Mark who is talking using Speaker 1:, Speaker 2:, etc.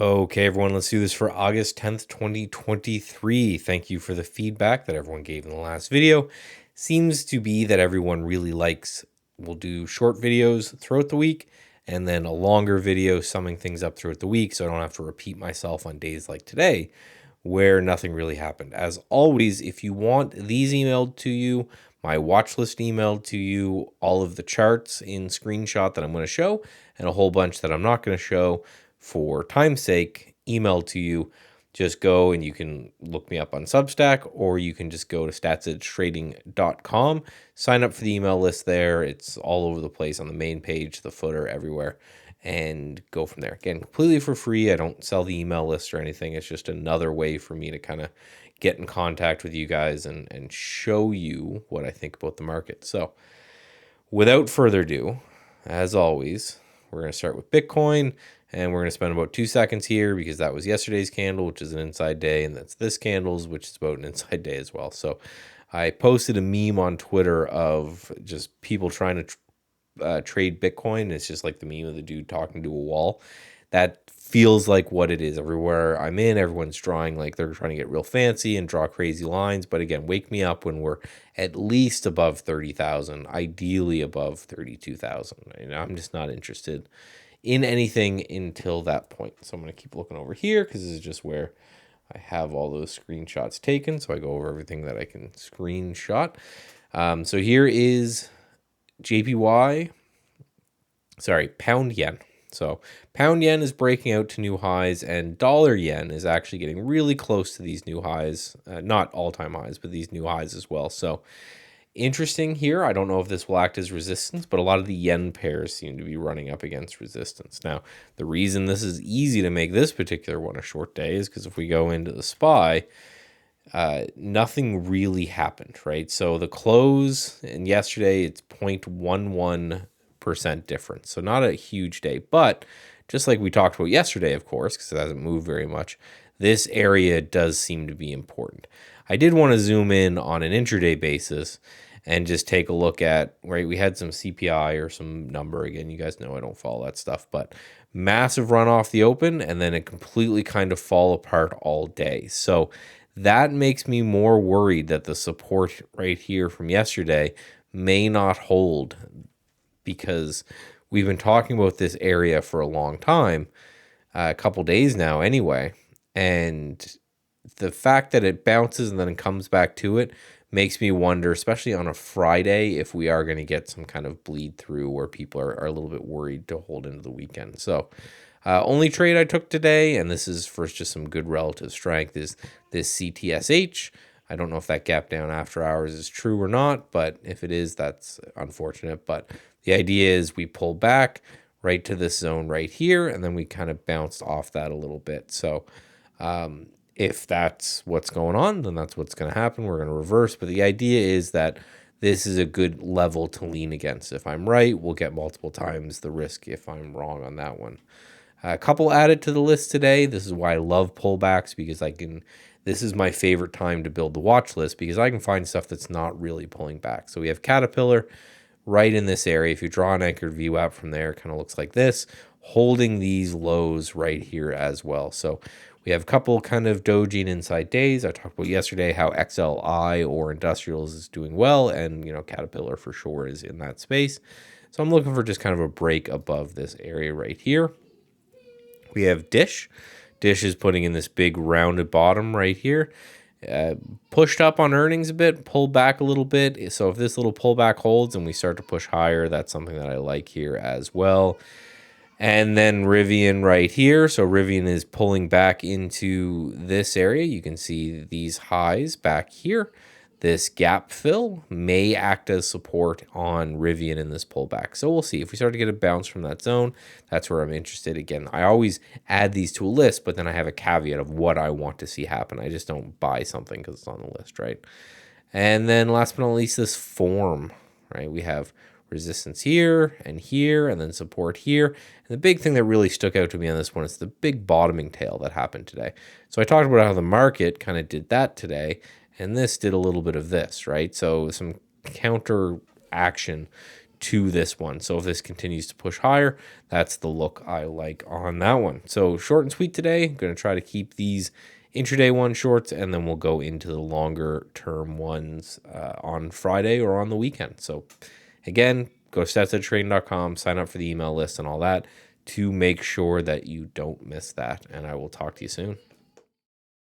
Speaker 1: Okay, everyone, let's do this for August 10th, 2023. Thank you for the feedback that everyone gave in the last video. Seems to be that everyone really likes, we'll do short videos throughout the week and then a longer video summing things up throughout the week so I don't have to repeat myself on days like today where nothing really happened. As always, if you want these emailed to you, my watch list emailed to you, all of the charts in screenshot that I'm going to show, and a whole bunch that I'm not going to show for time's sake, emailed to you, just go and you can look me up on Substack, or you can just go to StatsEdgeTrading.com, sign up for the email list there. It's all over the place on the main page, the footer, everywhere, and go from there. Again, completely for free. I don't sell the email list or anything. It's just another way for me to kind of get in contact with you guys and show you what I think about the market. So without further ado, as always, we're going to start with Bitcoin, and we're going to spend about 2 seconds here because that was yesterday's candle, which is an inside day, and that's this candle's, which is about an inside day as well. So I posted a meme on Twitter of just people trying to trade Bitcoin. It's just like the meme of the dude talking to a wall. That feels like what it is everywhere I'm in. Everyone's drawing like they're trying to get real fancy and draw crazy lines. But again, wake me up when we're at least above 30,000, ideally above 32,000. And I'm just not interested in anything until that point. So I'm going to keep looking over here because this is just where I have all those screenshots taken. So I go over everything that I can screenshot. So here is pound yen. So pound yen is breaking out to new highs, and dollar yen is actually getting really close to these new highs, not all-time highs, but these new highs as well. So interesting here. I don't know if this will act as resistance, but a lot of the yen pairs seem to be running up against resistance. Now, the reason this is easy to make this particular one a short day is because if we go into the SPY, nothing really happened, right? So the close and yesterday, it's 0.11% difference. So not a huge day, but just like we talked about yesterday, of course, because it hasn't moved very much, this area does seem to be important. I did want to zoom in on an intraday basis and just take a look at, right, we had some CPI or some number. Again, you guys know I don't follow that stuff, but massive run off the open and then it completely kind of fall apart all day. So that makes me more worried that the support right here from yesterday may not hold, because we've been talking about this area for a long time, a couple days now anyway, and the fact that it bounces and then it comes back to it makes me wonder, especially on a Friday, if we are going to get some kind of bleed through where people are a little bit worried to hold into the weekend. So only trade I took today, and this is for just some good relative strength, is this CTSH. I don't know if that gap down after hours is true or not, but if it is, that's unfortunate. But the idea is we pull back right to this zone right here, and then we kind of bounced off that a little bit. So if that's what's going on, then that's what's going to happen. We're going to reverse. But the idea is that this is a good level to lean against. If I'm right, we'll get multiple times the risk if I'm wrong on that one. A couple added to the list today. This is why I love pullbacks, because this is my favorite time to build the watch list, because I can find stuff that's not really pulling back. So we have Caterpillar right in this area. If you draw an anchored view out from there, it kind of looks like this, holding these lows right here as well. So we have a couple kind of doji and inside days. I talked about yesterday how XLI or industrials is doing well, and Caterpillar for sure is in that space. So I'm looking for just kind of a break above this area right here. We have Dish. Dish is putting in this big rounded bottom right here. Pushed up on earnings a bit, pulled back a little bit. So if this little pullback holds and we start to push higher, that's something that I like here as well. And then Rivian right here. So Rivian is pulling back into this area. You can see these highs back here. This gap fill may act as support on Rivian in this pullback. So we'll see. If we start to get a bounce from that zone, that's where I'm interested. Again, I always add these to a list, but then I have a caveat of what I want to see happen. I just don't buy something because it's on the list, right? And then last but not least, this form, right? We have resistance here, and then support here. And the big thing that really stuck out to me on this one is the big bottoming tail that happened today. So I talked about how the market kind of did that today, and this did a little bit of this, right? So some counter action to this one. So if this continues to push higher, that's the look I like on that one. So short and sweet today. I'm going to try to keep these intraday one shorts, and then we'll go into the longer term ones on Friday or on the weekend. So again, go to StatsEdgeTrading.com, sign up for the email list and all that to make sure that you don't miss that. And I will talk to you soon.